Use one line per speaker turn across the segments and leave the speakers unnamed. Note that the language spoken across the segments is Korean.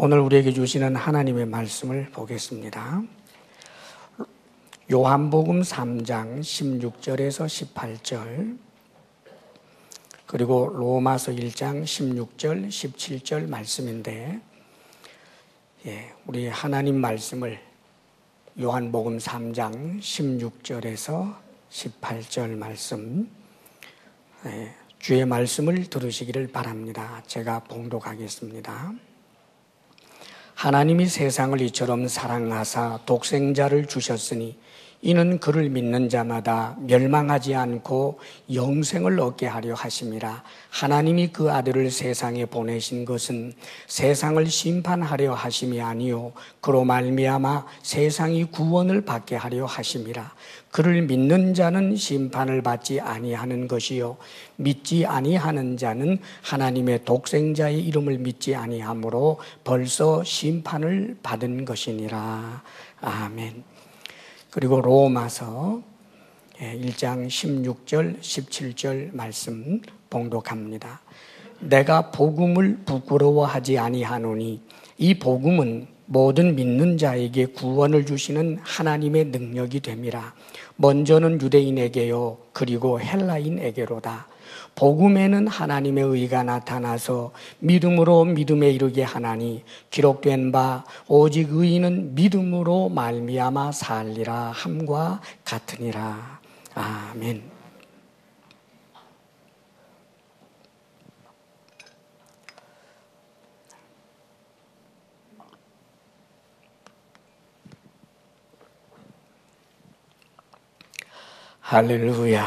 오늘 우리에게 주시는 하나님의 말씀을 보겠습니다. 요한복음 3장 16절에서 18절, 그리고 로마서 1장 16절, 17절 말씀인데, 우리 하나님 말씀을 요한복음 3장 16절에서 18절 말씀, 주의 말씀을 들으시기를 바랍니다. 제가 봉독하겠습니다. 하나님이 세상을 이처럼 사랑하사 독생자를 주셨으니 이는 그를 믿는 자마다 멸망하지 않고 영생을 얻게 하려 하심이라. 하나님이 그 아들을 세상에 보내신 것은 세상을 심판하려 하심이 아니요 그로 말미암아 세상이 구원을 받게 하려 하심이라. 그를 믿는 자는 심판을 받지 아니하는 것이요 믿지 아니하는 자는 하나님의 독생자의 이름을 믿지 아니하므로 벌써 심판을 받은 것이니라. 아멘. 그리고 로마서 1장 16절, 17절 말씀 봉독합니다. 내가 복음을 부끄러워하지 아니하노니 이 복음은 모든 믿는 자에게 구원을 주시는 하나님의 능력이 됨이라. 먼저는 유대인에게요 그리고 헬라인에게로다. 복음에는 하나님의 의가 나타나서 믿음으로 믿음에 이르게 하나니 기록된 바 오직 의인은 믿음으로 말미암아 살리라 함과 같으니라. 아멘. 할렐루야.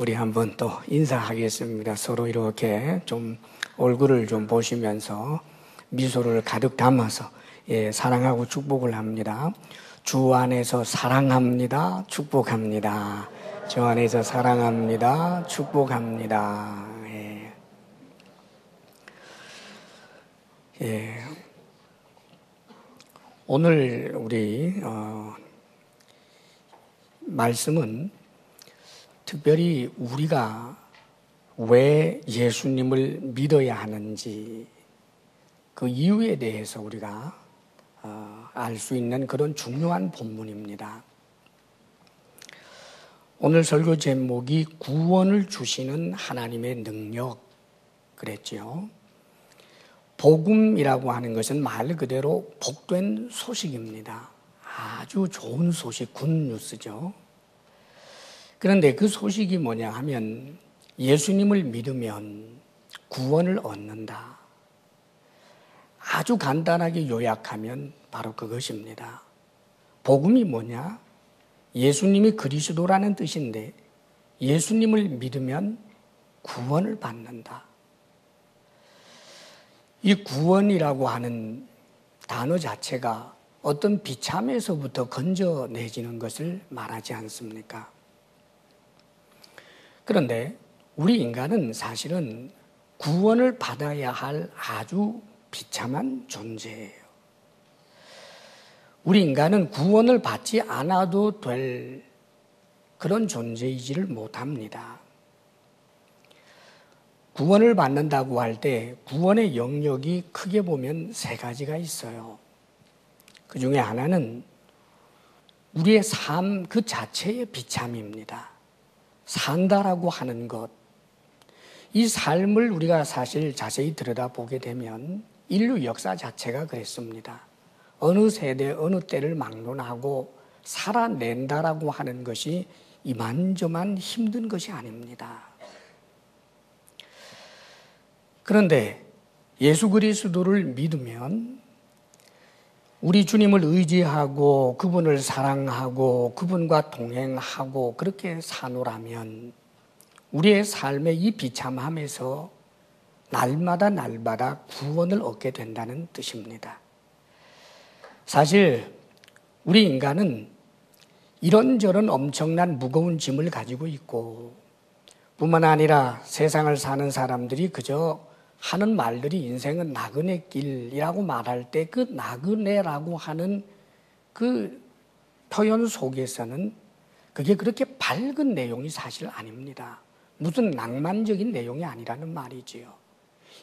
우리 한번 또 인사하겠습니다. 서로 이렇게 좀 얼굴을 좀 보시면서 미소를 가득 담아서 사랑하고 축복을 합니다. 주 안에서 사랑합니다. 축복합니다. 주 안에서 사랑합니다. 축복합니다. 오늘 우리 말씀은 특별히 우리가 왜 예수님을 믿어야 하는지 그 이유에 대해서 우리가 알 수 있는 그런 중요한 본문입니다. 오늘 설교 제목이 구원을 주시는 하나님의 능력 그랬죠. 복음이라고 하는 것은 말 그대로 복된 소식입니다. 아주 좋은 소식, 굿뉴스죠. 그런데 그 소식이 뭐냐 하면 예수님을 믿으면 구원을 얻는다. 아주 간단하게 요약하면 바로 그것입니다. 복음이 뭐냐? 예수님이 그리스도라는 뜻인데 예수님을 믿으면 구원을 받는다. 이 구원이라고 하는 단어 자체가 어떤 비참에서부터 건져내지는 것을 말하지 않습니까? 그런데 우리 인간은 사실은 구원을 받아야 할 아주 비참한 존재예요. 우리 인간은 구원을 받지 않아도 될 그런 존재이지를 못합니다. 구원을 받는다고 할 때 구원의 영역이 크게 보면 세 가지가 있어요. 그 중에 하나는 우리의 삶 그 자체의 비참입니다. 산다라고 하는 것, 이 삶을 우리가 사실 자세히 들여다보게 되면 인류 역사 자체가 그랬습니다. 어느 세대, 어느 때를 막론하고 살아낸다라고 하는 것이 이만저만 힘든 것이 아닙니다. 그런데 예수 그리스도를 믿으면 우리 주님을 의지하고 그분을 사랑하고 그분과 동행하고 그렇게 사노라면 우리의 삶의 이 비참함에서 날마다 구원을 얻게 된다는 뜻입니다. 사실 우리 인간은 이런저런 엄청난 무거운 짐을 가지고 있고 뿐만 아니라 세상을 사는 사람들이 그저 하는 말들이 인생은 나그네 길이라고 말할 때 그 나그네라고 하는 그 표현 속에서는 그게 그렇게 밝은 내용이 사실 아닙니다. 무슨 낭만적인 내용이 아니라는 말이지요.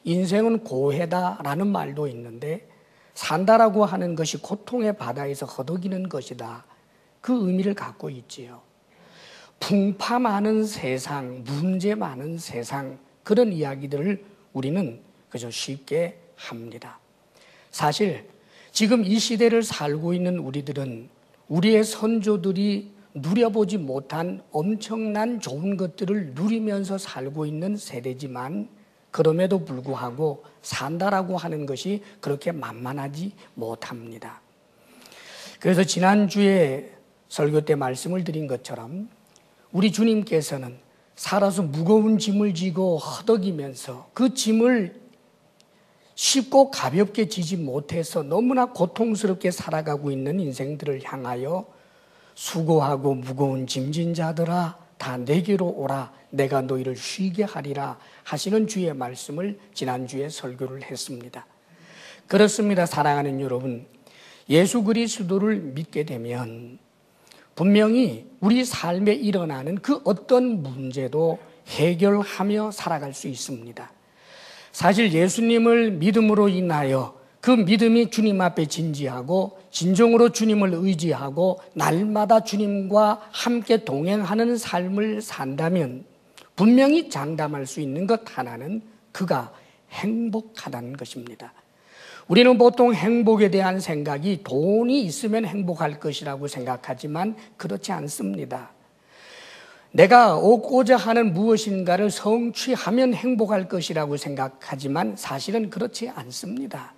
인생은 고해다라는 말도 있는데 산다라고 하는 것이 고통의 바다에서 허덕이는 것이다. 그 의미를 갖고 있지요. 풍파 많은 세상, 문제 많은 세상, 그런 이야기들을 우리는 그저 쉽게 합니다. 사실 지금 이 시대를 살고 있는 우리들은 우리의 선조들이 누려보지 못한 엄청난 좋은 것들을 누리면서 살고 있는 세대지만 그럼에도 불구하고 산다라고 하는 것이 그렇게 만만하지 못합니다. 그래서 지난주에 설교 때 말씀을 드린 것처럼 우리 주님께서는 살아서 무거운 짐을 지고 허덕이면서 그 짐을 쉽고 가볍게 지지 못해서 너무나 고통스럽게 살아가고 있는 인생들을 향하여 수고하고 무거운 짐진 자들아 다 내게로 오라 내가 너희를 쉬게 하리라 하시는 주의 말씀을 지난주에 설교를 했습니다. 그렇습니다. 사랑하는 여러분, 예수 그리스도를 믿게 되면 분명히 우리 삶에 일어나는 그 어떤 문제도 해결하며 살아갈 수 있습니다. 사실 예수님을 믿음으로 인하여 그 믿음이 주님 앞에 진지하고 진정으로 주님을 의지하고 날마다 주님과 함께 동행하는 삶을 산다면 분명히 장담할 수 있는 것 하나는 그가 행복하다는 것입니다. 우리는 보통 행복에 대한 생각이 돈이 있으면 행복할 것이라고 생각하지만 그렇지 않습니다. 내가 얻고자 하는 무엇인가를 성취하면 행복할 것이라고 생각하지만 사실은 그렇지 않습니다.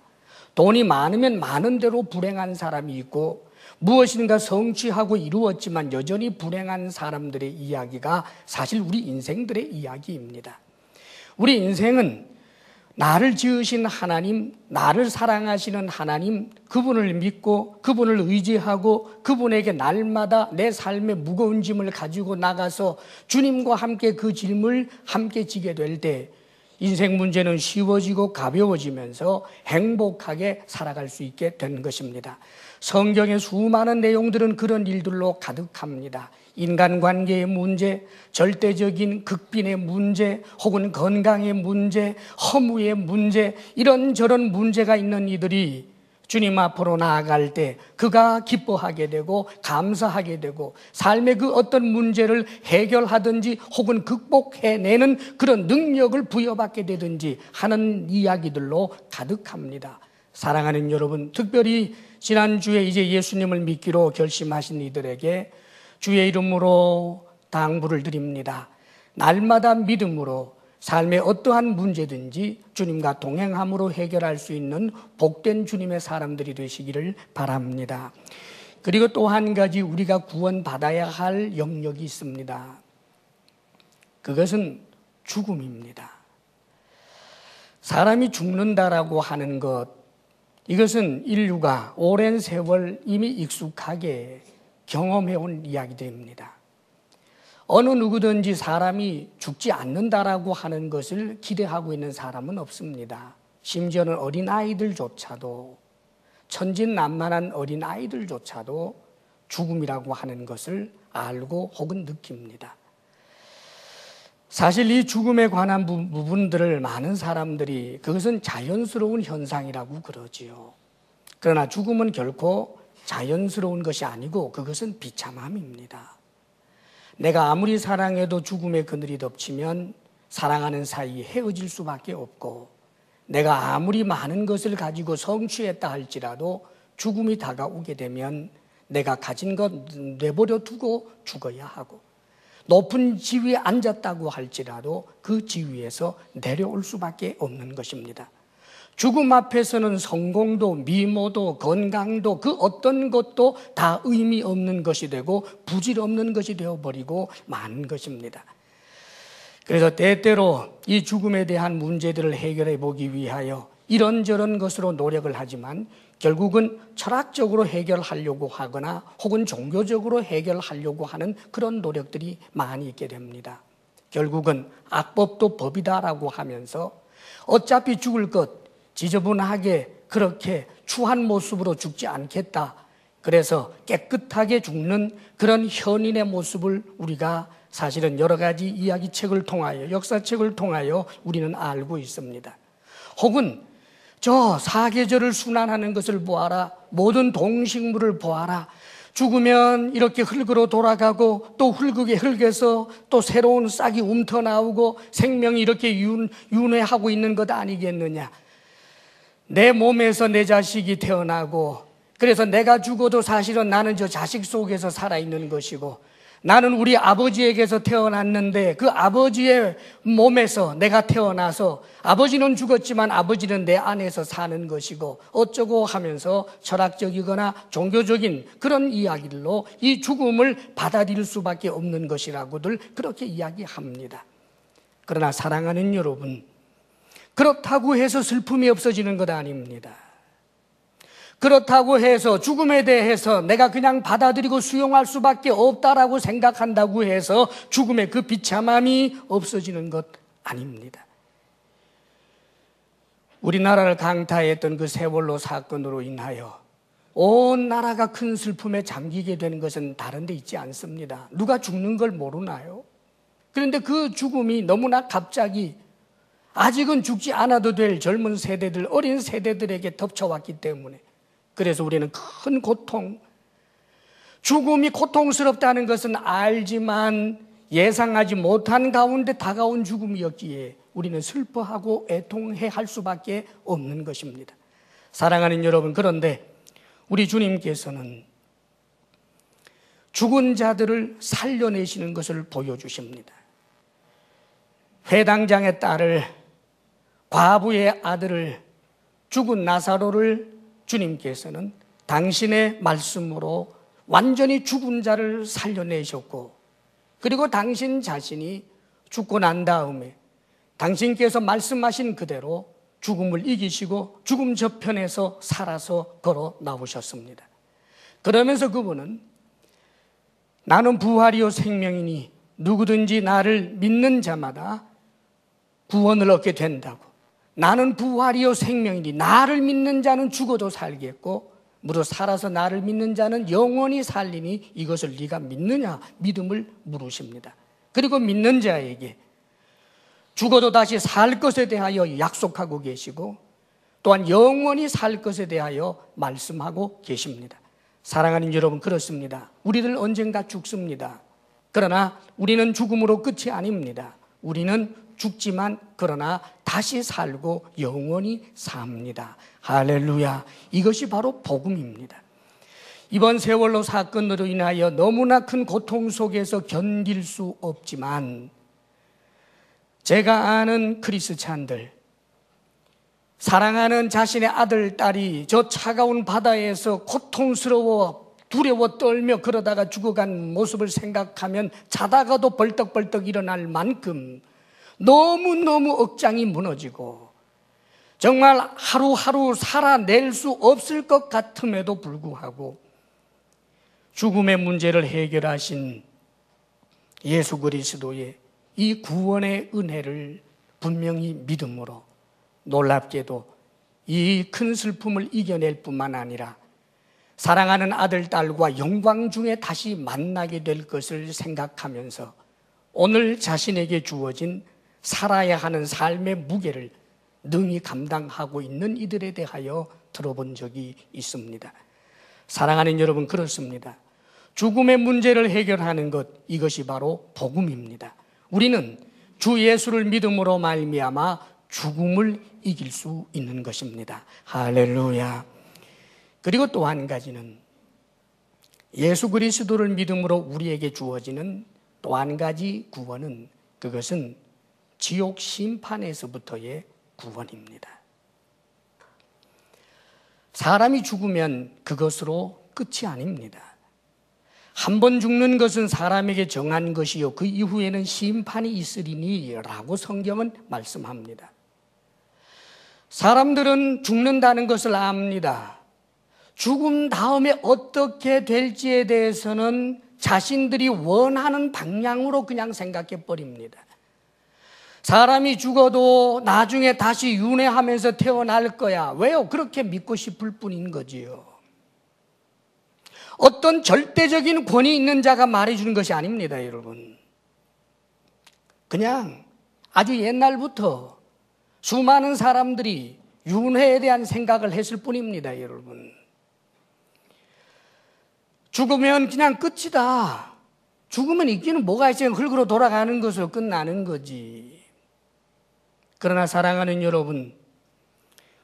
돈이 많으면 많은 대로 불행한 사람이 있고 무엇인가 성취하고 이루었지만 여전히 불행한 사람들의 이야기가 사실 우리 인생들의 이야기입니다. 우리 인생은 나를 지으신 하나님, 나를 사랑하시는 하나님, 그분을 믿고 그분을 의지하고 그분에게 날마다 내 삶의 무거운 짐을 가지고 나가서 주님과 함께 그 짐을 함께 지게 될 때 인생 문제는 쉬워지고 가벼워지면서 행복하게 살아갈 수 있게 되는 것입니다. 성경의 수많은 내용들은 그런 일들로 가득합니다. 인간관계의 문제, 절대적인 극빈의 문제, 혹은 건강의 문제, 허무의 문제, 이런저런 문제가 있는 이들이 주님 앞으로 나아갈 때 그가 기뻐하게 되고 감사하게 되고 삶의 그 어떤 문제를 해결하든지 혹은 극복해내는 그런 능력을 부여받게 되든지 하는 이야기들로 가득합니다. 사랑하는 여러분, 특별히 지난주에 이제 예수님을 믿기로 결심하신 이들에게 주의 이름으로 당부를 드립니다. 날마다 믿음으로 삶의 어떠한 문제든지 주님과 동행함으로 해결할 수 있는 복된 주님의 사람들이 되시기를 바랍니다. 그리고 또 한 가지 우리가 구원받아야 할 영역이 있습니다. 그것은 죽음입니다. 사람이 죽는다라고 하는 것, 이것은 인류가 오랜 세월 이미 익숙하게 경험해온 이야기들입니다. 어느 누구든지 사람이 죽지 않는다라고 하는 것을 기대하고 있는 사람은 없습니다. 심지어는 어린아이들조차도, 천진난만한 어린아이들조차도 죽음이라고 하는 것을 알고 혹은 느낍니다. 사실 이 죽음에 관한 부분들을 많은 사람들이 그것은 자연스러운 현상이라고 그러지요. 그러나 죽음은 결코 자연스러운 것이 아니고 그것은 비참함입니다. 내가 아무리 사랑해도 죽음의 그늘이 덮치면 사랑하는 사이 헤어질 수밖에 없고 내가 아무리 많은 것을 가지고 성취했다 할지라도 죽음이 다가오게 되면 내가 가진 것 내버려 두고 죽어야 하고 높은 지위에 앉았다고 할지라도 그 지위에서 내려올 수밖에 없는 것입니다. 죽음 앞에서는 성공도 미모도 건강도 그 어떤 것도 다 의미 없는 것이 되고 부질없는 것이 되어버리고 마는 것입니다. 그래서 때때로 이 죽음에 대한 문제들을 해결해 보기 위하여 이런저런 것으로 노력을 하지만 결국은 철학적으로 해결하려고 하거나 혹은 종교적으로 해결하려고 하는 그런 노력들이 많이 있게 됩니다. 결국은 악법도 법이다라고 하면서 어차피 죽을 것 지저분하게 그렇게 추한 모습으로 죽지 않겠다. 그래서 깨끗하게 죽는 그런 현인의 모습을 우리가 사실은 여러 가지 이야기책을 통하여 역사책을 통하여 우리는 알고 있습니다. 혹은 저 사계절을 순환하는 것을 보아라. 모든 동식물을 보아라. 죽으면 이렇게 흙으로 돌아가고 또 흙에서 또 새로운 싹이 움터나오고 생명이 이렇게 윤회하고 있는 것 아니겠느냐. 내 몸에서 내 자식이 태어나고, 그래서 내가 죽어도 사실은 나는 저 자식 속에서 살아있는 것이고, 나는 우리 아버지에게서 태어났는데 그 아버지의 몸에서 내가 태어나서 아버지는 죽었지만 아버지는 내 안에서 사는 것이고 어쩌고 하면서 철학적이거나 종교적인 그런 이야기들로 이 죽음을 받아들일 수밖에 없는 것이라고들 그렇게 이야기합니다. 그러나 사랑하는 여러분, 그렇다고 해서 슬픔이 없어지는 것 아닙니다. 그렇다고 해서 죽음에 대해서 내가 그냥 받아들이고 수용할 수밖에 없다라고 생각한다고 해서 죽음의 그 비참함이 없어지는 것 아닙니다. 우리나라를 강타했던 그 세월호 사건으로 인하여 온 나라가 큰 슬픔에 잠기게 되는 것은 다른 데 있지 않습니다. 누가 죽는 걸 모르나요? 그런데 그 죽음이 너무나 갑자기 아직은 죽지 않아도 될 젊은 세대들, 어린 세대들에게 덮쳐왔기 때문에, 그래서 우리는 큰 고통, 죽음이 고통스럽다는 것은 알지만 예상하지 못한 가운데 다가온 죽음이었기에 우리는 슬퍼하고 애통해 할 수밖에 없는 것입니다. 사랑하는 여러분, 그런데 우리 주님께서는 죽은 자들을 살려내시는 것을 보여주십니다. 회당장의 딸을, 과부의 아들을, 죽은 나사로를 주님께서는 당신의 말씀으로 완전히 죽은 자를 살려내셨고, 그리고 당신 자신이 죽고 난 다음에 당신께서 말씀하신 그대로 죽음을 이기시고 죽음 저편에서 살아서 걸어 나오셨습니다. 그러면서 그분은 나는 부활이요 생명이니 누구든지 나를 믿는 자마다 구원을 얻게 된다고, 나는 부활이요 생명이니 나를 믿는 자는 죽어도 살겠고 무릇 살아서 나를 믿는 자는 영원히 살리니 이것을 네가 믿느냐, 믿음을 물으십니다. 그리고 믿는 자에게 죽어도 다시 살 것에 대하여 약속하고 계시고 또한 영원히 살 것에 대하여 말씀하고 계십니다. 사랑하는 여러분, 그렇습니다. 우리들 언젠가 죽습니다. 그러나 우리는 죽음으로 끝이 아닙니다. 우리는 죽지만 그러나 다시 살고 영원히 삽니다. 할렐루야. 이것이 바로 복음입니다. 이번 세월호 사건으로 인하여 너무나 큰 고통 속에서 견딜 수 없지만 제가 아는 크리스찬들, 사랑하는 자신의 아들, 딸이 저 차가운 바다에서 고통스러워 두려워 떨며 그러다가 죽어간 모습을 생각하면 자다가도 벌떡벌떡 일어날 만큼 너무너무 억장이 무너지고 정말 하루하루 살아낼 수 없을 것 같음에도 불구하고 죽음의 문제를 해결하신 예수 그리스도의 이 구원의 은혜를 분명히 믿음으로, 놀랍게도 이 큰 슬픔을 이겨낼 뿐만 아니라 사랑하는 아들, 딸과 영광 중에 다시 만나게 될 것을 생각하면서 오늘 자신에게 주어진 살아야 하는 삶의 무게를 능히 감당하고 있는 이들에 대하여 들어본 적이 있습니다. 사랑하는 여러분, 그렇습니다. 죽음의 문제를 해결하는 것, 이것이 바로 복음입니다. 우리는 주 예수를 믿음으로 말미암아 죽음을 이길 수 있는 것입니다. 할렐루야. 그리고 또 한 가지는 예수 그리스도를 믿음으로 우리에게 주어지는 또 한 가지 구원은, 그것은 지옥 심판에서부터의 구원입니다. 사람이 죽으면 그것으로 끝이 아닙니다. 한 번 죽는 것은 사람에게 정한 것이요 그 이후에는 심판이 있으리니 라고 성경은 말씀합니다. 사람들은 죽는다는 것을 압니다. 죽음 다음에 어떻게 될지에 대해서는 자신들이 원하는 방향으로 그냥 생각해 버립니다. 사람이 죽어도 나중에 다시 윤회하면서 태어날 거야. 왜요? 그렇게 믿고 싶을 뿐인 거지요. 어떤 절대적인 권위 있는 자가 말해주는 것이 아닙니다, 여러분. 그냥 아주 옛날부터 수많은 사람들이 윤회에 대한 생각을 했을 뿐입니다, 여러분. 죽으면 그냥 끝이다. 죽으면 있기는 뭐가 있어요? 흙으로 돌아가는 것으로 끝나는 거지. 그러나 사랑하는 여러분,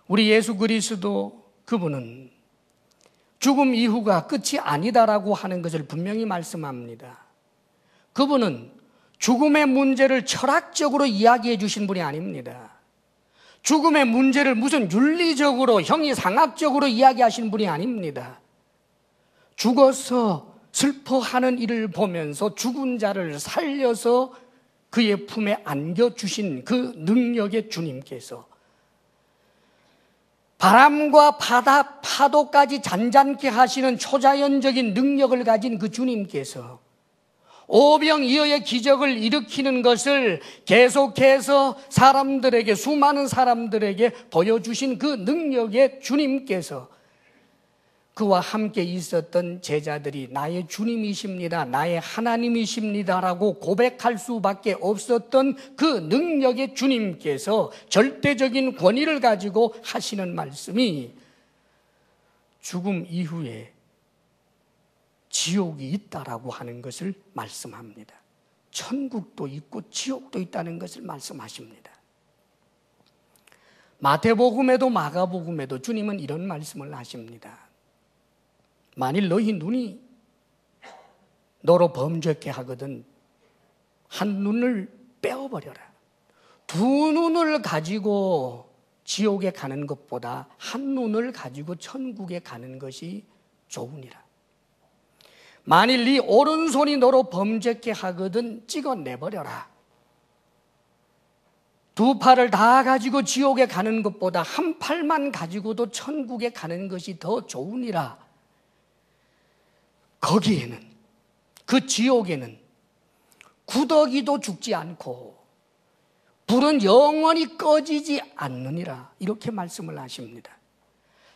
우리 예수 그리스도 그분은 죽음 이후가 끝이 아니다라고 하는 것을 분명히 말씀합니다. 그분은 죽음의 문제를 철학적으로 이야기해 주신 분이 아닙니다. 죽음의 문제를 무슨 윤리적으로 형이상학적으로 이야기하신 분이 아닙니다. 죽어서 슬퍼하는 이를 보면서 죽은 자를 살려서 그의 품에 안겨주신 그 능력의 주님께서 바람과 바다 파도까지 잔잔케 하시는 초자연적인 능력을 가진 그 주님께서 오병이어의 기적을 일으키는 것을 계속해서 사람들에게, 수많은 사람들에게 보여주신 그 능력의 주님께서 그와 함께 있었던 제자들이 나의 주님이십니다, 나의 하나님이십니다라고 고백할 수밖에 없었던 그 능력의 주님께서 절대적인 권위를 가지고 하시는 말씀이 죽음 이후에 지옥이 있다라고 하는 것을 말씀합니다. 천국도 있고 지옥도 있다는 것을 말씀하십니다. 마태복음에도 마가복음에도 주님은 이런 말씀을 하십니다. 만일 너희 눈이 너로 범죄케 하거든 한 눈을 빼어버려라. 두 눈을 가지고 지옥에 가는 것보다 한 눈을 가지고 천국에 가는 것이 좋으니라. 만일 네 오른손이 너로 범죄케 하거든 찍어내버려라. 두 팔을 다 가지고 지옥에 가는 것보다 한 팔만 가지고도 천국에 가는 것이 더 좋으니라. 거기에는, 그 지옥에는 구더기도 죽지 않고 불은 영원히 꺼지지 않느니라. 이렇게 말씀을 하십니다.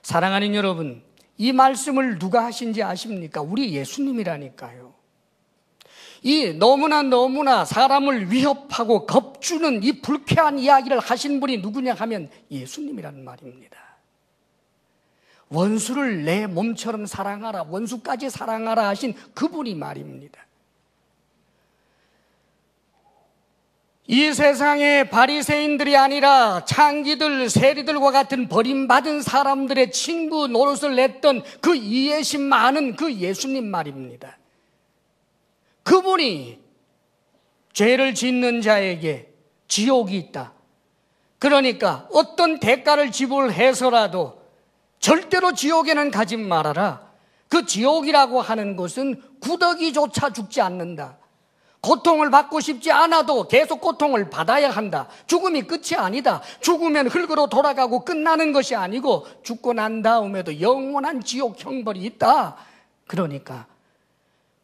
사랑하는 여러분, 이 말씀을 누가 하신지 아십니까? 우리 예수님이라니까요. 이 너무나 사람을 위협하고 겁주는 이 불쾌한 이야기를 하신 분이 누구냐 하면 예수님이라는 말입니다. 원수를 내 몸처럼 사랑하라, 원수까지 사랑하라 하신 그분이 말입니다. 이 세상의 바리새인들이 아니라 창기들, 세리들과 같은 버림받은 사람들의 친구 노릇을 냈던 그 이해심 많은 그 예수님 말입니다. 그분이 죄를 짓는 자에게 지옥이 있다. 그러니까 어떤 대가를 지불해서라도 절대로 지옥에는 가지 말아라. 그 지옥이라고 하는 것은 구더기조차 죽지 않는다. 고통을 받고 싶지 않아도 계속 고통을 받아야 한다. 죽음이 끝이 아니다. 죽으면 흙으로 돌아가고 끝나는 것이 아니고 죽고 난 다음에도 영원한 지옥 형벌이 있다. 그러니까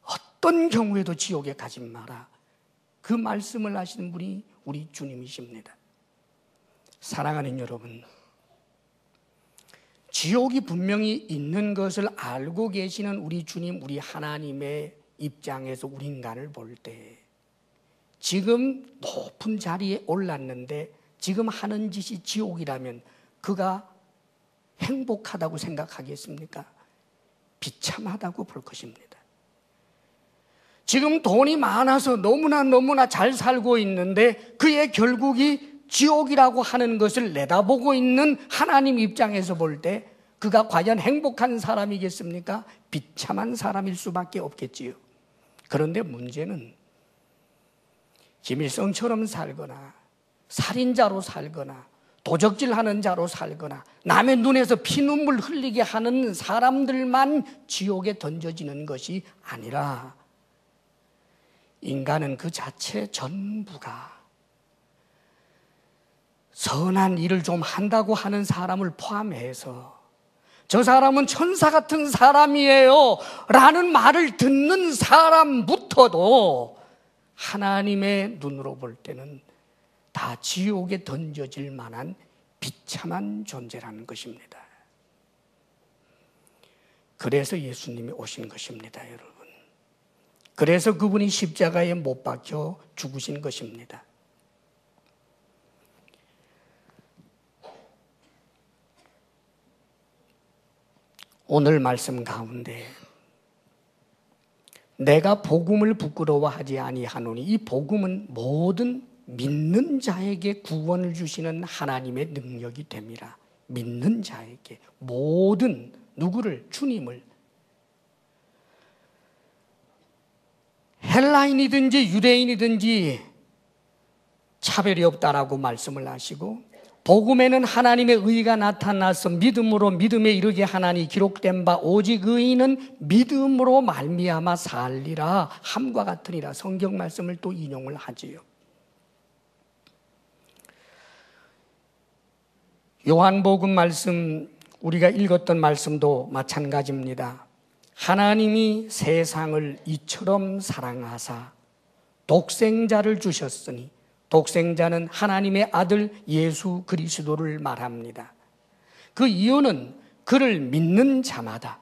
어떤 경우에도 지옥에 가지 마라. 그 말씀을 하시는 분이 우리 주님이십니다. 사랑하는 여러분, 지옥이 분명히 있는 것을 알고 계시는 우리 주님, 우리 하나님의 입장에서 우리 인간을 볼 때 지금 높은 자리에 올랐는데 지금 하는 짓이 지옥이라면 그가 행복하다고 생각하겠습니까? 비참하다고 볼 것입니다. 지금 돈이 많아서 너무나 잘 살고 있는데 그의 결국이 지옥이라고 하는 것을 내다보고 있는 하나님 입장에서 볼 때 그가 과연 행복한 사람이겠습니까? 비참한 사람일 수밖에 없겠지요. 그런데 문제는 김일성처럼 살거나 살인자로 살거나 도적질하는 자로 살거나 남의 눈에서 피눈물 흘리게 하는 사람들만 지옥에 던져지는 것이 아니라 인간은 그 자체 전부가 선한 일을 좀 한다고 하는 사람을 포함해서 저 사람은 천사 같은 사람이에요 라는 말을 듣는 사람부터도 하나님의 눈으로 볼 때는 다 지옥에 던져질 만한 비참한 존재라는 것입니다. 그래서 예수님이 오신 것입니다, 여러분. 그래서 그분이 십자가에 못 박혀 죽으신 것입니다. 오늘 말씀 가운데 내가 복음을 부끄러워하지 아니하노니, 이 복음은 모든 믿는 자에게 구원을 주시는 하나님의 능력이 됩니다. 믿는 자에게, 모든 누구를? 주님을. 헬라인이든지 유대인이든지 차별이 없다라고 말씀을 하시고, 복음에는 하나님의 의가 나타나서 믿음으로 믿음에 이르게 하나니 기록된 바 오직 의인은 믿음으로 말미암아 살리라 함과 같으니라. 성경 말씀을 또 인용을 하지요. 요한복음 말씀, 우리가 읽었던 말씀도 마찬가지입니다. 하나님이 세상을 이처럼 사랑하사 독생자를 주셨으니, 독생자는 하나님의 아들 예수 그리스도를 말합니다. 그 이유는 그를 믿는 자마다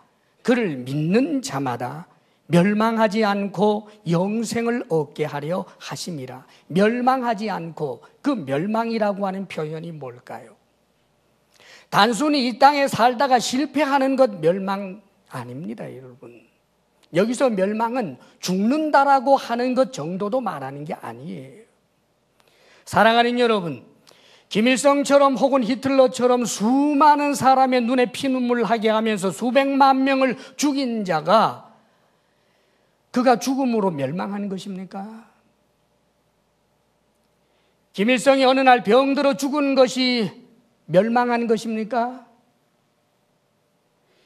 멸망하지 않고 영생을 얻게 하려 하심이라. 멸망하지 않고, 그 멸망이라고 하는 표현이 뭘까요? 단순히 이 땅에 살다가 실패하는 것 멸망 아닙니다, 여러분. 여기서 멸망은 죽는다라고 하는 것 정도도 말하는 게 아니에요. 사랑하는 여러분, 김일성처럼 혹은 히틀러처럼 수많은 사람의 눈에 피눈물 하게 하면서 수백만 명을 죽인 자가, 그가 죽음으로 멸망하는 것입니까? 김일성이 어느 날 병들어 죽은 것이 멸망한 것입니까?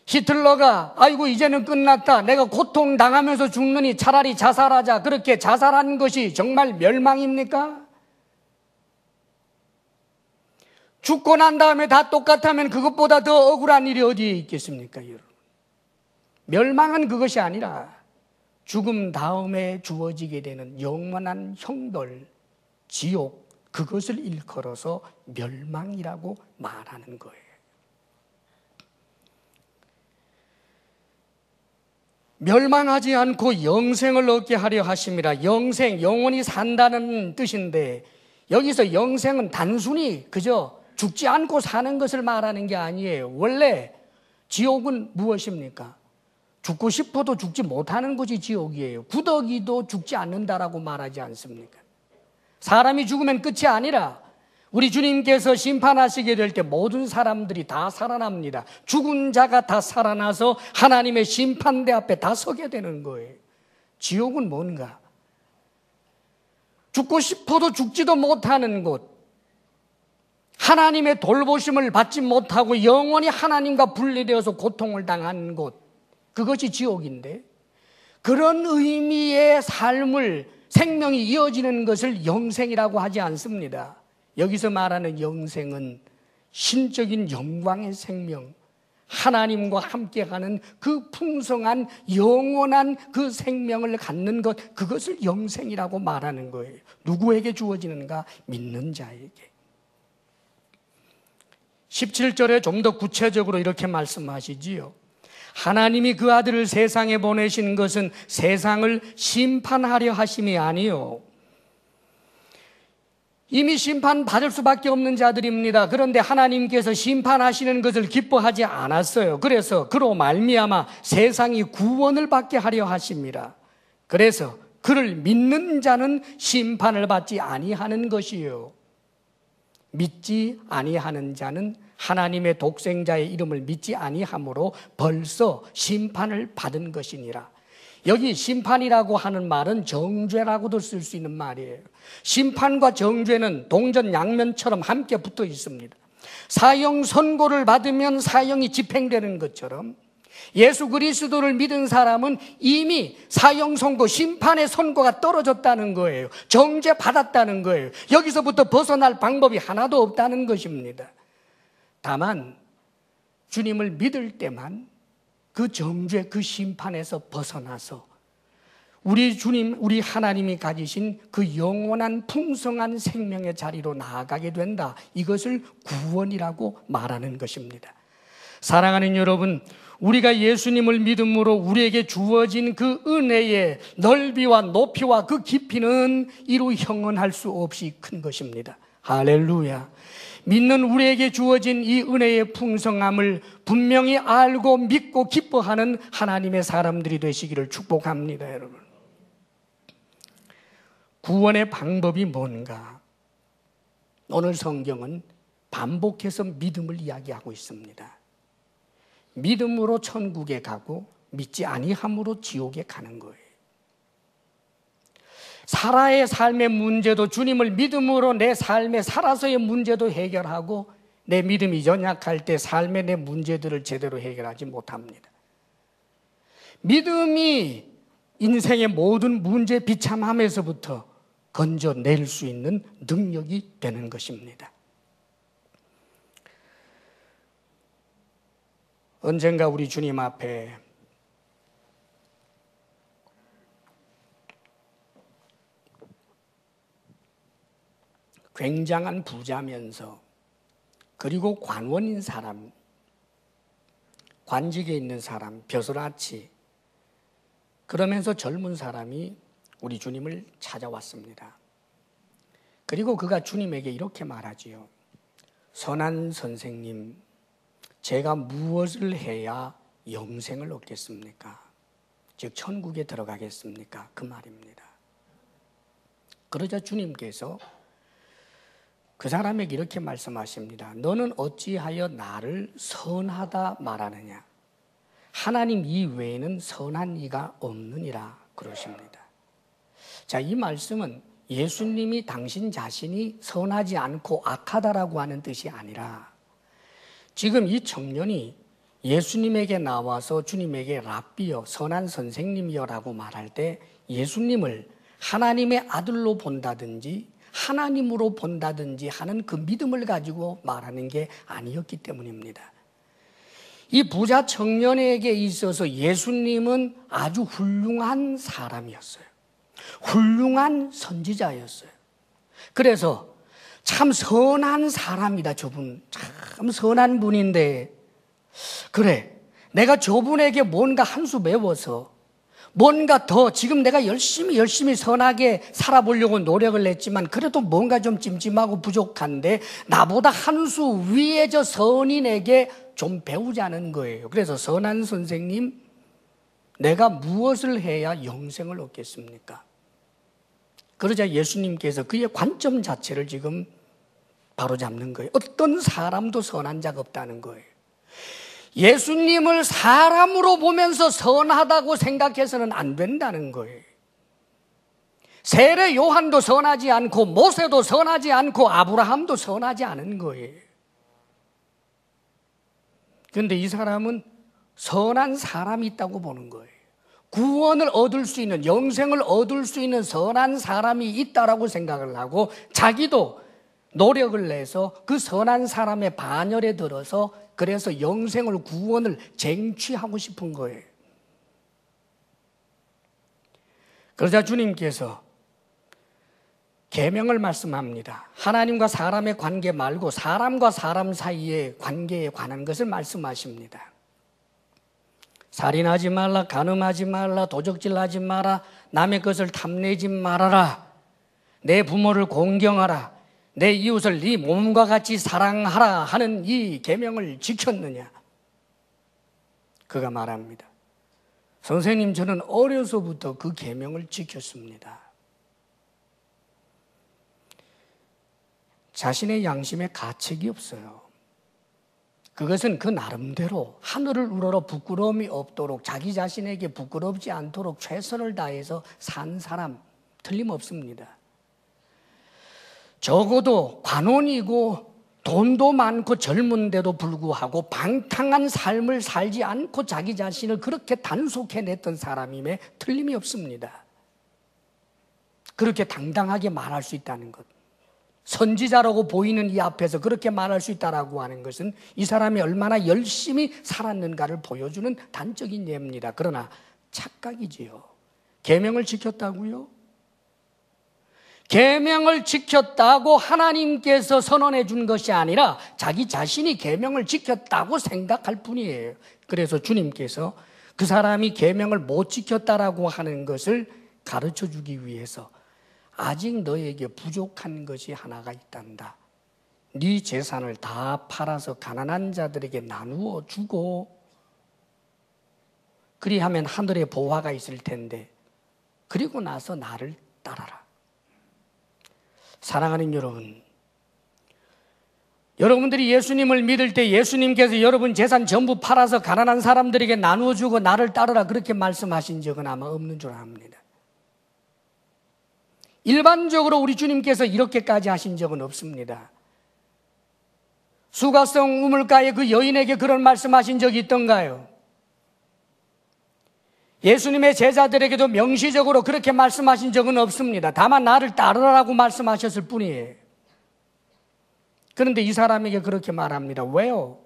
히틀러가 아이고 이제는 끝났다, 내가 고통당하면서 죽느니 차라리 자살하자, 그렇게 자살한 것이 정말 멸망입니까? 죽고 난 다음에 다 똑같다면 그것보다 더 억울한 일이 어디에 있겠습니까, 여러분? 멸망은 그것이 아니라 죽음 다음에 주어지게 되는 영원한 형벌, 지옥, 그것을 일컬어서 멸망이라고 말하는 거예요. 멸망하지 않고 영생을 얻게 하려 하심이라. 영생, 영원히 산다는 뜻인데, 여기서 영생은 단순히 그저 죽지 않고 사는 것을 말하는 게 아니에요. 원래 지옥은 무엇입니까? 죽고 싶어도 죽지 못하는 것이 지옥이에요. 구더기도 죽지 않는다라고 말하지 않습니까? 사람이 죽으면 끝이 아니라 우리 주님께서 심판하시게 될 때 모든 사람들이 다 살아납니다. 죽은 자가 다 살아나서 하나님의 심판대 앞에 다 서게 되는 거예요. 지옥은 뭔가? 죽고 싶어도 죽지도 못하는 곳, 하나님의 돌보심을 받지 못하고 영원히 하나님과 분리되어서 고통을 당하는 곳, 그것이 지옥인데, 그런 의미의 삶을, 생명이 이어지는 것을 영생이라고 하지 않습니다. 여기서 말하는 영생은 신적인 영광의 생명, 하나님과 함께하는 그 풍성한 영원한 그 생명을 갖는 것, 그것을 영생이라고 말하는 거예요. 누구에게 주어지는가? 믿는 자에게. 17절에 좀 더 구체적으로 이렇게 말씀하시지요. 하나님이 그 아들을 세상에 보내신 것은 세상을 심판하려 하심이 아니요, 이미 심판받을 수밖에 없는 자들입니다. 그런데 하나님께서 심판하시는 것을 기뻐하지 않았어요. 그래서 그로 말미암아 세상이 구원을 받게 하려 하십니다. 그래서 그를 믿는 자는 심판을 받지 아니하는 것이요, 믿지 아니하는 자는 하나님의 독생자의 이름을 믿지 아니하므로 벌써 심판을 받은 것이니라. 여기 심판이라고 하는 말은 정죄라고도 쓸 수 있는 말이에요. 심판과 정죄는 동전 양면처럼 함께 붙어 있습니다. 사형 선고를 받으면 사형이 집행되는 것처럼 예수 그리스도를 믿은 사람은 이미 사형 선고, 심판의 선고가 떨어졌다는 거예요. 정죄 받았다는 거예요. 여기서부터 벗어날 방법이 하나도 없다는 것입니다. 다만 주님을 믿을 때만 그 정죄, 그 심판에서 벗어나서 우리 주님, 우리 하나님이 가지신 그 영원한 풍성한 생명의 자리로 나아가게 된다. 이것을 구원이라고 말하는 것입니다. 사랑하는 여러분, 우리가 예수님을 믿음으로 우리에게 주어진 그 은혜의 넓이와 높이와 그 깊이는 이루 형언할 수 없이 큰 것입니다. 할렐루야. 믿는 우리에게 주어진 이 은혜의 풍성함을 분명히 알고 믿고 기뻐하는 하나님의 사람들이 되시기를 축복합니다, 여러분. 구원의 방법이 뭔가? 오늘 성경은 반복해서 믿음을 이야기하고 있습니다. 믿음으로 천국에 가고 믿지 아니함으로 지옥에 가는 거예요. 사라의 삶의 문제도 주님을 믿음으로 내 삶에 살아서의 문제도 해결하고 내 믿음이 연약할 때 삶의 내 문제들을 제대로 해결하지 못합니다. 믿음이 인생의 모든 문제 비참함에서부터 건져낼 수 있는 능력이 되는 것입니다. 언젠가 우리 주님 앞에 굉장한 부자면서 그리고 관원인 사람, 관직에 있는 사람, 벼슬아치, 그러면서 젊은 사람이 우리 주님을 찾아왔습니다. 그리고 그가 주님에게 이렇게 말하지요. 선한 선생님, 제가 무엇을 해야 영생을 얻겠습니까? 즉 천국에 들어가겠습니까? 그 말입니다. 그러자 주님께서 그 사람에게 이렇게 말씀하십니다. 너는 어찌하여 나를 선하다 말하느냐? 하나님 이외에는 선한 이가 없느니라 그러십니다. 자, 이 말씀은 예수님이 당신 자신이 선하지 않고 악하다라고 하는 뜻이 아니라 지금 이 청년이 예수님에게 나와서 주님에게 랍비여, 선한 선생님이여 라고 말할 때 예수님을 하나님의 아들로 본다든지 하나님으로 본다든지 하는 그 믿음을 가지고 말하는 게 아니었기 때문입니다. 이 부자 청년에게 있어서 예수님은 아주 훌륭한 사람이었어요. 훌륭한 선지자였어요. 그래서 참 선한 사람이다, 저분. 참 선한 분인데, 그래, 내가 저분에게 뭔가 한 수 배워서 뭔가 더 지금 내가 열심히 선하게 살아보려고 노력을 했지만 그래도 뭔가 좀 찜찜하고 부족한데 나보다 한 수 위에 저 선인에게 좀 배우자는 거예요. 그래서 선한 선생님, 내가 무엇을 해야 영생을 얻겠습니까? 그러자 예수님께서 그의 관점 자체를 지금 바로잡는 거예요. 어떤 사람도 선한 자가 없다는 거예요. 예수님을 사람으로 보면서 선하다고 생각해서는 안 된다는 거예요. 세례 요한도 선하지 않고 모세도 선하지 않고 아브라함도 선하지 않은 거예요. 그런데 이 사람은 선한 사람이 있다고 보는 거예요. 구원을 얻을 수 있는, 영생을 얻을 수 있는 선한 사람이 있다라고 생각을 하고 자기도 노력을 내서 그 선한 사람의 반열에 들어서 그래서 영생을, 구원을 쟁취하고 싶은 거예요. 그러자 주님께서 계명을 말씀합니다. 하나님과 사람의 관계 말고 사람과 사람 사이의 관계에 관한 것을 말씀하십니다. 살인하지 말라, 간음하지 말라, 도적질하지 마라, 남의 것을 탐내지 말아라, 내 부모를 공경하라, 내 이웃을 네 몸과 같이 사랑하라 하는 이 계명을 지켰느냐? 그가 말합니다. 선생님, 저는 어려서부터 그 계명을 지켰습니다. 자신의 양심에 가책이 없어요. 그것은 그 나름대로 하늘을 우러러 부끄러움이 없도록 자기 자신에게 부끄럽지 않도록 최선을 다해서 산 사람 틀림없습니다. 적어도 관원이고 돈도 많고 젊은데도 불구하고 방탕한 삶을 살지 않고 자기 자신을 그렇게 단속해냈던 사람임에 틀림이 없습니다. 그렇게 당당하게 말할 수 있다는 것, 선지자라고 보이는 이 앞에서 그렇게 말할 수 있다라고 하는 것은 이 사람이 얼마나 열심히 살았는가를 보여주는 단적인 예입니다. 그러나 착각이지요. 계명을 지켰다고요? 계명을 지켰다고 하나님께서 선언해 준 것이 아니라 자기 자신이 계명을 지켰다고 생각할 뿐이에요. 그래서 주님께서 그 사람이 계명을 못 지켰다라고 하는 것을 가르쳐 주기 위해서 아직 너에게 부족한 것이 하나가 있단다. 네 재산을 다 팔아서 가난한 자들에게 나누어 주고 그리하면 하늘에 보화가 있을 텐데 그리고 나서 나를 따라라. 사랑하는 여러분, 여러분들이 예수님을 믿을 때 예수님께서 여러분 재산 전부 팔아서 가난한 사람들에게 나누어 주고 나를 따르라 그렇게 말씀하신 적은 아마 없는 줄 압니다. 일반적으로 우리 주님께서 이렇게까지 하신 적은 없습니다. 수가성 우물가의 그 여인에게 그런 말씀하신 적이 있던가요? 예수님의 제자들에게도 명시적으로 그렇게 말씀하신 적은 없습니다. 다만 나를 따르라고 말씀하셨을 뿐이에요. 그런데 이 사람에게 그렇게 말합니다. 왜요?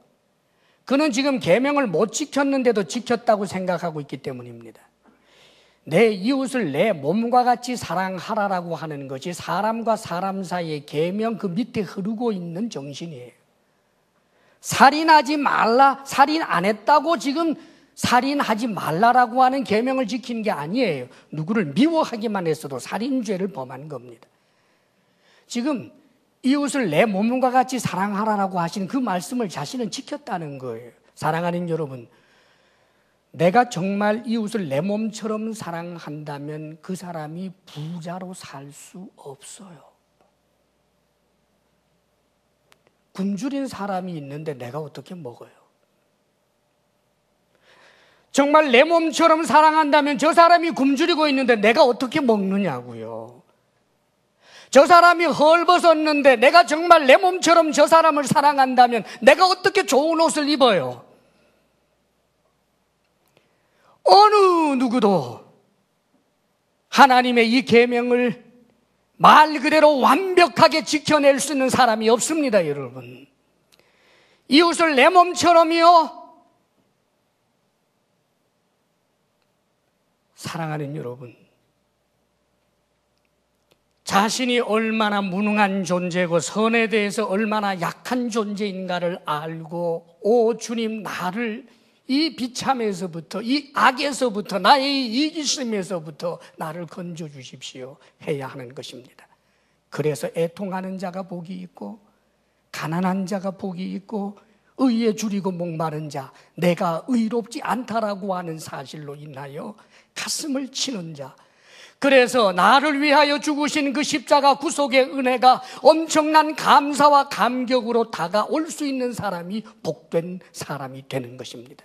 그는 지금 계명을 못 지켰는데도 지켰다고 생각하고 있기 때문입니다. 내 이웃을 내 몸과 같이 사랑하라라고 하는 것이 사람과 사람 사이의 계명 그 밑에 흐르고 있는 정신이에요. 살인하지 말라, 살인 안 했다고 지금 살인하지 말라라고 하는 계명을 지키는 게 아니에요. 누구를 미워하기만 했어도 살인죄를 범한 겁니다. 지금 이웃을 내 몸과 같이 사랑하라라고 하신 그 말씀을 자신은 지켰다는 거예요. 사랑하는 여러분, 내가 정말 이웃을 내 몸처럼 사랑한다면 그 사람이 부자로 살 수 없어요. 굶주린 사람이 있는데 내가 어떻게 먹어요? 정말 내 몸처럼 사랑한다면 저 사람이 굶주리고 있는데 내가 어떻게 먹느냐고요. 저 사람이 헐벗었는데 내가 정말 내 몸처럼 저 사람을 사랑한다면 내가 어떻게 좋은 옷을 입어요? 어느 누구도 하나님의 이 계명을 말 그대로 완벽하게 지켜낼 수 있는 사람이 없습니다, 여러분. 이웃을 내 몸처럼요. 사랑하는 여러분, 자신이 얼마나 무능한 존재고 선에 대해서 얼마나 약한 존재인가를 알고 오 주님, 나를 이 비참에서부터, 이 악에서부터, 나의 이기심에서부터 나를 건져 주십시오 해야 하는 것입니다. 그래서 애통하는 자가 복이 있고 가난한 자가 복이 있고 의에 줄이고 목마른 자, 내가 의롭지 않다라고 하는 사실로 인하여 가슴을 치는 자, 그래서 나를 위하여 죽으신 그 십자가 구속의 은혜가 엄청난 감사와 감격으로 다가올 수 있는 사람이 복된 사람이 되는 것입니다.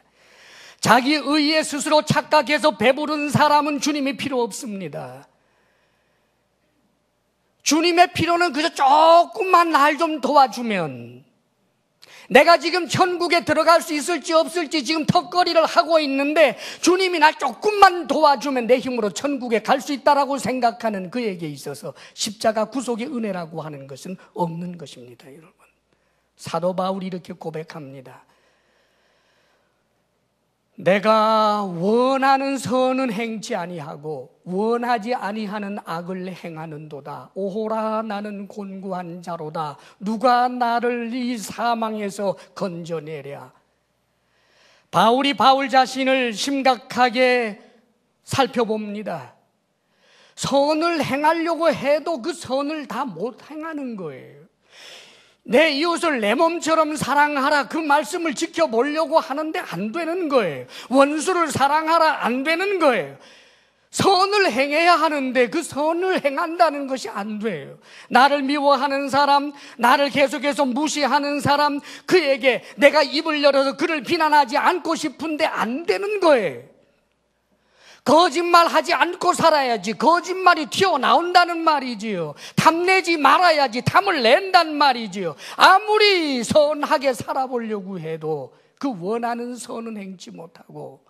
자기 의에 스스로 착각해서 배부른 사람은 주님이 필요 없습니다. 주님의 필요는 그저 조금만 날 좀 도와주면, 내가 지금 천국에 들어갈 수 있을지 없을지 지금 턱걸이를 하고 있는데 주님이 날 조금만 도와주면 내 힘으로 천국에 갈 수 있다라고 생각하는 그에게 있어서 십자가 구속의 은혜라고 하는 것은 없는 것입니다, 여러분. 사도 바울이 이렇게 고백합니다. 내가 원하는 선은 행치 아니하고 원하지 아니하는 악을 행하는도다. 오호라, 나는 곤고한 자로다. 누가 나를 이 사망에서 건져내랴. 바울이 바울 자신을 심각하게 살펴봅니다. 선을 행하려고 해도 그 선을 다 못 행하는 거예요. 내 이웃을 내 몸처럼 사랑하라, 그 말씀을 지켜보려고 하는데 안 되는 거예요. 원수를 사랑하라, 안 되는 거예요. 선을 행해야 하는데 그 선을 행한다는 것이 안 돼요. 나를 미워하는 사람, 나를 계속해서 무시하는 사람, 그에게 내가 입을 열어서 그를 비난하지 않고 싶은데 안 되는 거예요. 거짓말하지 않고 살아야지. 거짓말이 튀어나온다는 말이지요. 탐내지 말아야지. 탐을 낸다는 말이지요. 아무리 선하게 살아보려고 해도 그 원하는 선은 행치 못하고,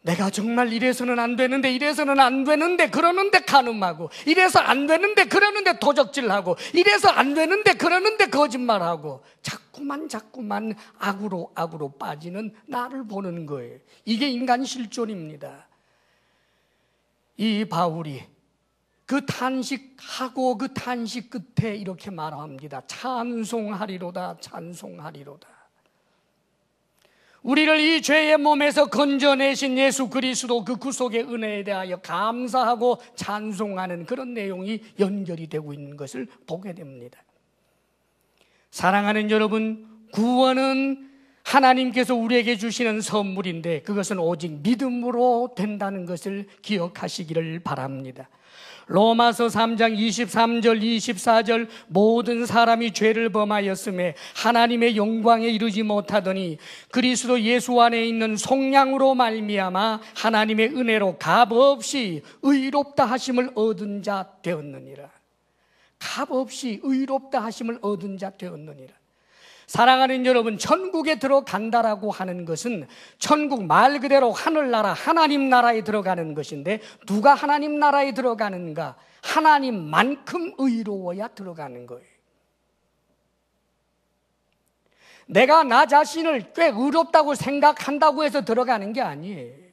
내가 정말 이래서는 안 되는데 이래서는 안 되는데 그러는데 간음하고, 이래서 안 되는데 그러는데 도적질하고, 이래서 안 되는데 그러는데 거짓말하고, 자꾸만 악으로 빠지는 나를 보는 거예요. 이게 인간 실존입니다. 이 바울이 그 탄식하고 그 탄식 끝에 이렇게 말합니다. 찬송하리로다, 찬송하리로다. 우리를 이 죄의 몸에서 건져내신 예수 그리스도 그 구속의 은혜에 대하여 감사하고 찬송하는 그런 내용이 연결이 되고 있는 것을 보게 됩니다. 사랑하는 여러분, 구원은 하나님께서 우리에게 주시는 선물인데 그것은 오직 믿음으로 된다는 것을 기억하시기를 바랍니다. 로마서 3장 23절 24절 모든 사람이 죄를 범하였음에 하나님의 영광에 이르지 못하더니 그리스도 예수 안에 있는 속량으로 말미암아 하나님의 은혜로 값없이 의롭다 하심을 얻은 자 되었느니라. 값없이 의롭다 하심을 얻은 자 되었느니라. 사랑하는 여러분, 천국에 들어간다라고 하는 것은 천국 말 그대로 하늘나라, 하나님 나라에 들어가는 것인데 누가 하나님 나라에 들어가는가? 하나님만큼 의로워야 들어가는 거예요. 내가 나 자신을 꽤 의롭다고 생각한다고 해서 들어가는 게 아니에요.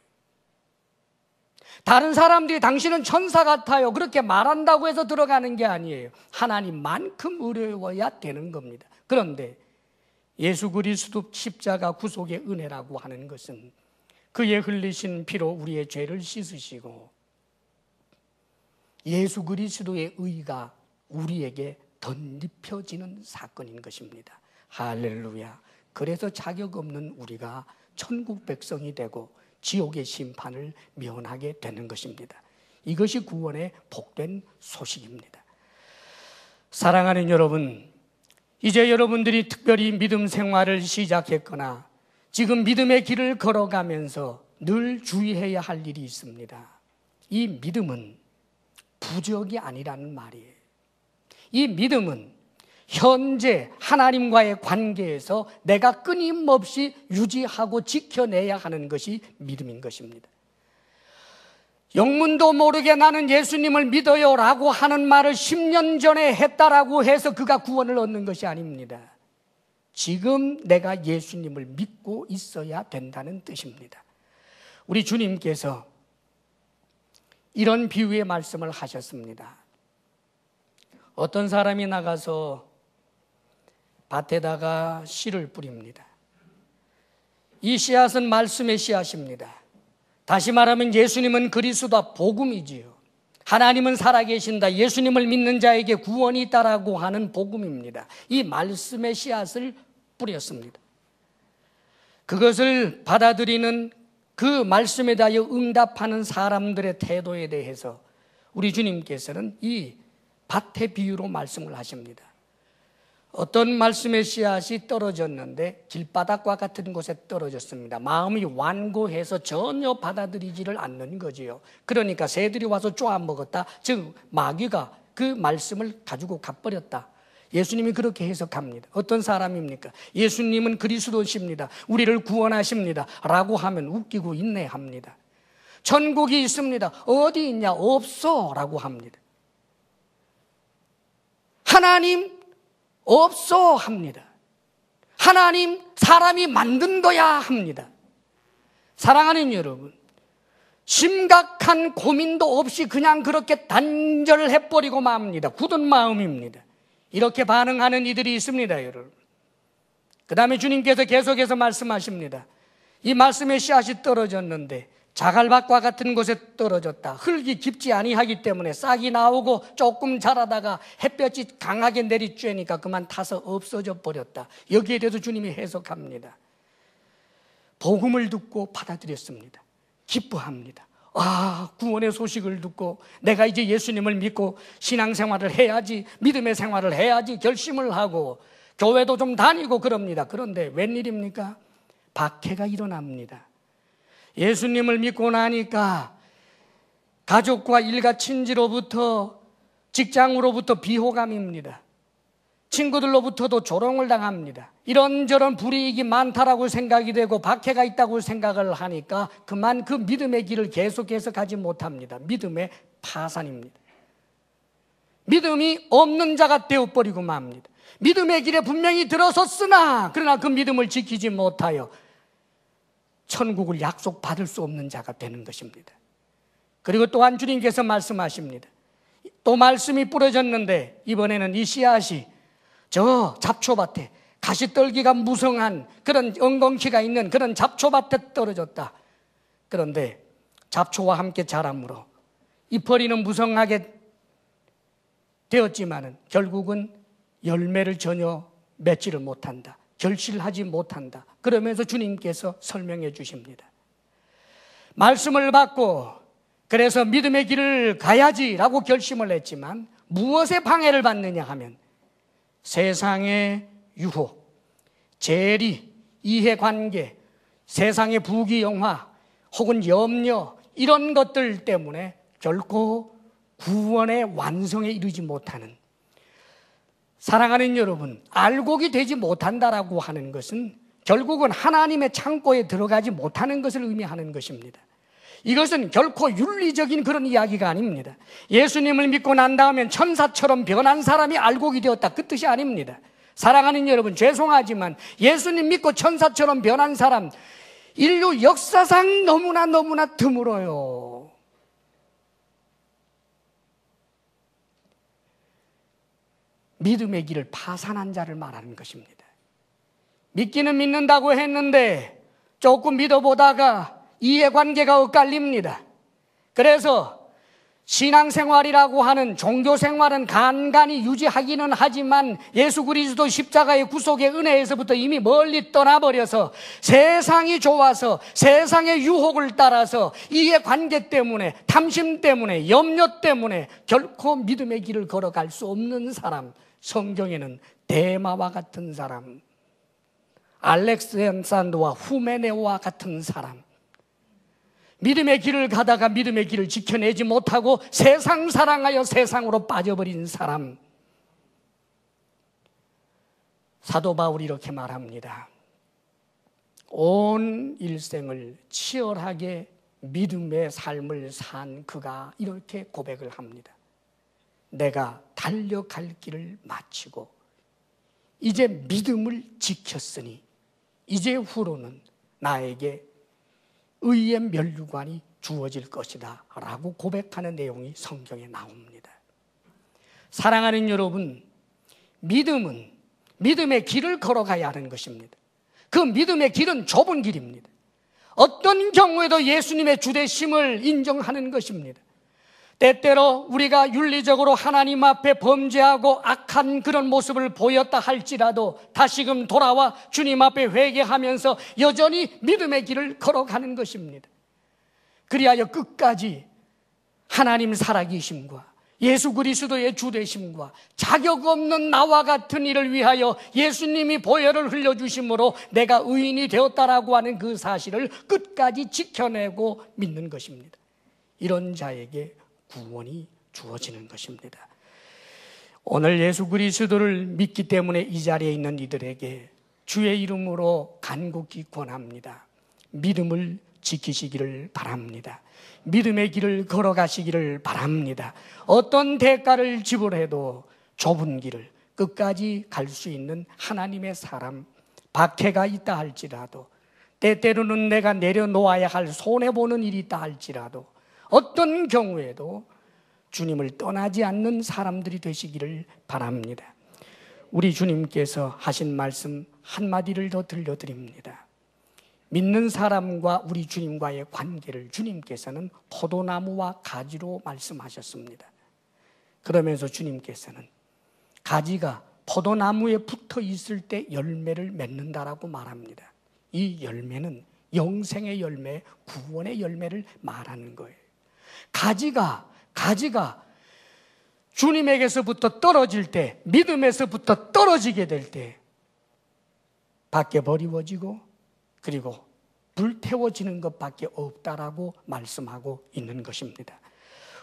다른 사람들이 당신은 천사 같아요 그렇게 말한다고 해서 들어가는 게 아니에요. 하나님만큼 의로워야 되는 겁니다. 그런데 예수 그리스도 십자가 구속의 은혜라고 하는 것은 그의 흘리신 피로 우리의 죄를 씻으시고 예수 그리스도의 의가 우리에게 덧입혀지는 사건인 것입니다. 할렐루야. 그래서 자격 없는 우리가 천국 백성이 되고 지옥의 심판을 면하게 되는 것입니다. 이것이 구원의 복된 소식입니다. 사랑하는 여러분, 이제 여러분들이 특별히 믿음 생활을 시작했거나 지금 믿음의 길을 걸어가면서 늘 주의해야 할 일이 있습니다. 이 믿음은 부적이 아니라는 말이에요. 이 믿음은 현재 하나님과의 관계에서 내가 끊임없이 유지하고 지켜내야 하는 것이 믿음인 것입니다. 영문도 모르게 나는 예수님을 믿어요 라고 하는 말을 10년 전에 했다라고 해서 그가 구원을 얻는 것이 아닙니다. 지금 내가 예수님을 믿고 있어야 된다는 뜻입니다. 우리 주님께서 이런 비유의 말씀을 하셨습니다. 어떤 사람이 나가서 밭에다가 씨를 뿌립니다. 이 씨앗은 말씀의 씨앗입니다. 다시 말하면 예수님은 그리스도다, 복음이지요. 하나님은 살아계신다, 예수님을 믿는 자에게 구원이 있다라고 하는 복음입니다. 이 말씀의 씨앗을 뿌렸습니다. 그것을 받아들이는 그 말씀에 대하여 응답하는 사람들의 태도에 대해서 우리 주님께서는 이 밭의 비유로 말씀을 하십니다. 어떤 말씀의 씨앗이 떨어졌는데 길바닥과 같은 곳에 떨어졌습니다. 마음이 완고해서 전혀 받아들이지를 않는 거지요. 그러니까 새들이 와서 쪼아먹었다. 즉 마귀가 그 말씀을 가지고 가버렸다. 예수님이 그렇게 해석합니다. 어떤 사람입니까? 예수님은 그리스도십니다, 우리를 구원하십니다 라고 하면 웃기고 인내합니다. 천국이 있습니다. 어디 있냐? 없어 라고 합니다. 하나님 없어 합니다. 하나님 사람이 만든 거야 합니다. 사랑하는 여러분, 심각한 고민도 없이 그냥 그렇게 단절해버리고 맙니다. 굳은 마음입니다. 이렇게 반응하는 이들이 있습니다, 여러분. 그 다음에 주님께서 계속해서 말씀하십니다. 이 말씀의 씨앗이 떨어졌는데 자갈밭과 같은 곳에 떨어졌다. 흙이 깊지 아니하기 때문에 싹이 나오고 조금 자라다가 햇볕이 강하게 내리쬐니까 그만 타서 없어져 버렸다. 여기에 대해서 주님이 해석합니다. 복음을 듣고 받아들였습니다. 기뻐합니다. 아, 구원의 소식을 듣고 내가 이제 예수님을 믿고 신앙생활을 해야지, 믿음의 생활을 해야지 결심을 하고 교회도 좀 다니고 그럽니다. 그런데 웬일입니까? 박해가 일어납니다. 예수님을 믿고 나니까 가족과 일가 친지로부터, 직장으로부터 비호감입니다. 친구들로부터도 조롱을 당합니다. 이런저런 불이익이 많다라고 생각이 되고 박해가 있다고 생각을 하니까 그만 그 믿음의 길을 계속해서 가지 못합니다. 믿음의 파산입니다. 믿음이 없는 자가 되어버리고 맙니다. 믿음의 길에 분명히 들어섰으나 그러나 그 믿음을 지키지 못하여 천국을 약속받을 수 없는 자가 되는 것입니다. 그리고 또한 주님께서 말씀하십니다. 또 말씀이 뿌려졌는데 이번에는 이 씨앗이 저 잡초밭에 가시떨기가 무성한 그런 엉겅퀴가 있는 그런 잡초밭에 떨어졌다. 그런데 잡초와 함께 자라므로 잎허리는 무성하게 되었지만은 결국은 열매를 전혀 맺지를 못한다. 결실하지 못한다. 그러면서 주님께서 설명해 주십니다. 말씀을 받고 그래서 믿음의 길을 가야지라고 결심을 했지만 무엇에 방해를 받느냐 하면 세상의 유혹, 재리, 이해관계, 세상의 부귀영화 혹은 염려 이런 것들 때문에 결코 구원의 완성에 이르지 못하는, 사랑하는 여러분, 알곡이 되지 못한다라고 하는 것은 결국은 하나님의 창고에 들어가지 못하는 것을 의미하는 것입니다. 이것은 결코 윤리적인 그런 이야기가 아닙니다. 예수님을 믿고 난 다음엔 천사처럼 변한 사람이 알곡이 되었다, 그 뜻이 아닙니다. 사랑하는 여러분, 죄송하지만 예수님 믿고 천사처럼 변한 사람 인류 역사상 너무나 드물어요. 믿음의 길을 파산한 자를 말하는 것입니다. 믿기는 믿는다고 했는데 조금 믿어보다가 이해관계가 엇갈립니다. 그래서 신앙생활이라고 하는 종교생활은 간간히 유지하기는 하지만 예수 그리스도 십자가의 구속의 은혜에서부터 이미 멀리 떠나버려서 세상이 좋아서 세상의 유혹을 따라서 이해관계 때문에, 탐심 때문에, 염려 때문에 결코 믿음의 길을 걸어갈 수 없는 사람, 성경에는 데마와 같은 사람, 알렉산더와 후메네오와 같은 사람, 믿음의 길을 가다가 믿음의 길을 지켜내지 못하고 세상 사랑하여 세상으로 빠져버린 사람, 사도 바울이 이렇게 말합니다. 온 일생을 치열하게 믿음의 삶을 산 그가 이렇게 고백을 합니다. 내가 달려갈 길을 마치고 이제 믿음을 지켰으니 이제 후로는 나에게 의의 면류관이 주어질 것이다 라고 고백하는 내용이 성경에 나옵니다. 사랑하는 여러분, 믿음은 믿음의 길을 걸어가야 하는 것입니다. 그 믿음의 길은 좁은 길입니다. 어떤 경우에도 예수님의 주되심을 인정하는 것입니다. 때때로 우리가 윤리적으로 하나님 앞에 범죄하고 악한 그런 모습을 보였다 할지라도 다시금 돌아와 주님 앞에 회개하면서 여전히 믿음의 길을 걸어가는 것입니다. 그리하여 끝까지 하나님 살아계심과 예수 그리스도의 주되심과 자격 없는 나와 같은 이를 위하여 예수님이 보혈을 흘려주심으로 내가 의인이 되었다라고 하는 그 사실을 끝까지 지켜내고 믿는 것입니다. 이런 자에게 구원이 주어지는 것입니다. 오늘 예수 그리스도를 믿기 때문에 이 자리에 있는 이들에게 주의 이름으로 간곡히 권합니다. 믿음을 지키시기를 바랍니다. 믿음의 길을 걸어가시기를 바랍니다. 어떤 대가를 지불해도 좁은 길을 끝까지 갈 수 있는 하나님의 사람, 박해가 있다 할지라도, 때때로는 내가 내려놓아야 할 손해보는 일이 있다 할지라도 어떤 경우에도 주님을 떠나지 않는 사람들이 되시기를 바랍니다. 우리 주님께서 하신 말씀 한마디를 더 들려드립니다. 믿는 사람과 우리 주님과의 관계를 주님께서는 포도나무와 가지로 말씀하셨습니다. 그러면서 주님께서는 가지가 포도나무에 붙어 있을 때 열매를 맺는다라고 말합니다. 이 열매는 영생의 열매, 구원의 열매를 말하는 거예요. 가지가 주님에게서부터 떨어질 때, 믿음에서부터 떨어지게 될 때 밖에 버리워지고 그리고 불태워지는 것밖에 없다라고 말씀하고 있는 것입니다.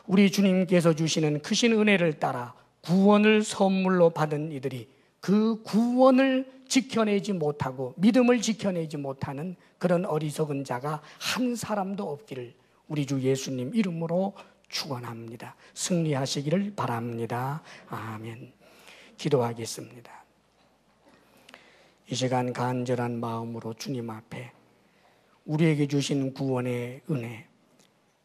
우리 주님께서 주시는 크신 은혜를 따라 구원을 선물로 받은 이들이 그 구원을 지켜내지 못하고 믿음을 지켜내지 못하는 그런 어리석은 자가 한 사람도 없기를 우리 주 예수님 이름으로 축원합니다. 승리하시기를 바랍니다. 아멘. 기도하겠습니다. 이 시간 간절한 마음으로 주님 앞에 우리에게 주신 구원의 은혜,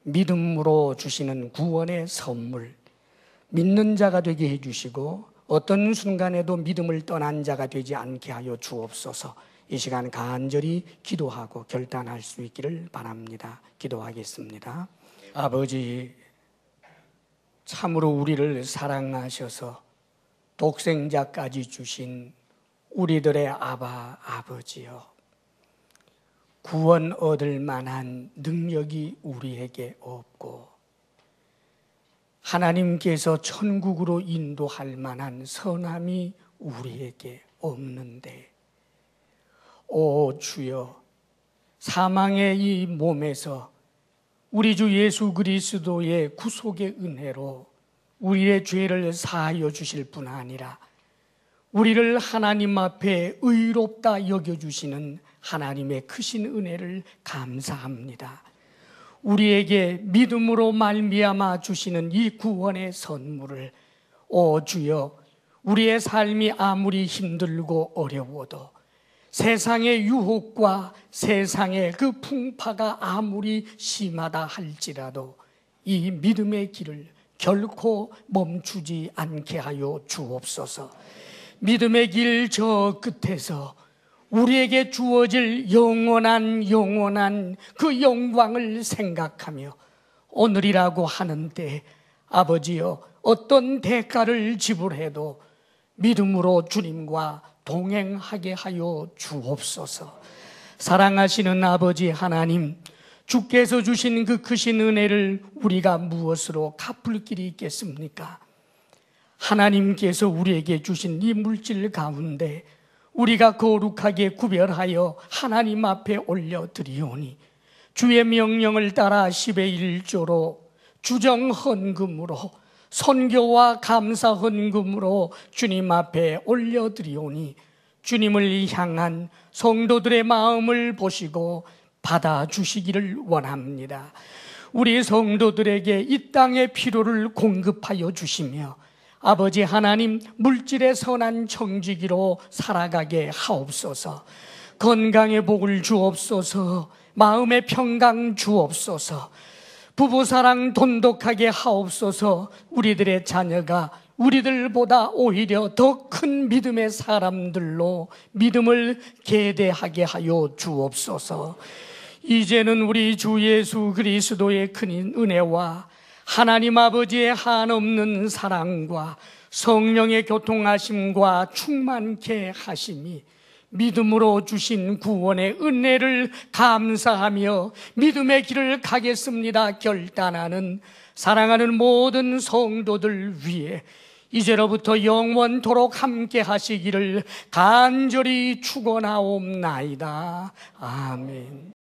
믿음으로 주시는 구원의 선물, 믿는 자가 되게 해주시고 어떤 순간에도 믿음을 떠난 자가 되지 않게 하여 주옵소서. 이 시간 간절히 기도하고 결단할 수 있기를 바랍니다. 기도하겠습니다. 아버지, 참으로 우리를 사랑하셔서 독생자까지 주신 우리들의 아버지여, 구원 얻을 만한 능력이 우리에게 없고 하나님께서 천국으로 인도할 만한 선함이 우리에게 없는데, 오 주여, 사망의 이 몸에서 우리 주 예수 그리스도의 구속의 은혜로 우리의 죄를 사하여 주실 뿐 아니라 우리를 하나님 앞에 의롭다 여겨주시는 하나님의 크신 은혜를 감사합니다. 우리에게 믿음으로 말미암아 주시는 이 구원의 선물을, 오 주여, 우리의 삶이 아무리 힘들고 어려워도, 세상의 유혹과 세상의 그 풍파가 아무리 심하다 할지라도 이 믿음의 길을 결코 멈추지 않게 하여 주옵소서. 믿음의 길 저 끝에서 우리에게 주어질 영원한 그 영광을 생각하며 오늘이라고 하는데, 아버지여, 어떤 대가를 지불해도 믿음으로 주님과 동행하게 하여 주옵소서. 사랑하시는 아버지 하나님, 주께서 주신 그 크신 은혜를 우리가 무엇으로 갚을 길이 있겠습니까? 하나님께서 우리에게 주신 이 물질 가운데 우리가 거룩하게 구별하여 하나님 앞에 올려드리오니, 주의 명령을 따라 10의 1조로 주정 헌금으로, 선교와 감사 헌금으로 주님 앞에 올려드리오니, 주님을 향한 성도들의 마음을 보시고 받아주시기를 원합니다. 우리 성도들에게 이 땅의 필요를 공급하여 주시며, 아버지 하나님, 물질의 선한 청지기로 살아가게 하옵소서. 건강의 복을 주옵소서. 마음의 평강 주옵소서. 부부사랑 돈독하게 하옵소서. 우리들의 자녀가 우리들보다 오히려 더 큰 믿음의 사람들로 믿음을 계대하게 하여 주옵소서. 이제는 우리 주 예수 그리스도의 큰 은혜와 하나님 아버지의 한없는 사랑과 성령의 교통하심과 충만케 하심이 믿음으로 주신 구원의 은혜를 감사하며 믿음의 길을 가겠습니다 결단하는 사랑하는 모든 성도들 위해 이제로부터 영원토록 함께 하시기를 간절히 축원하옵나이다. 아멘.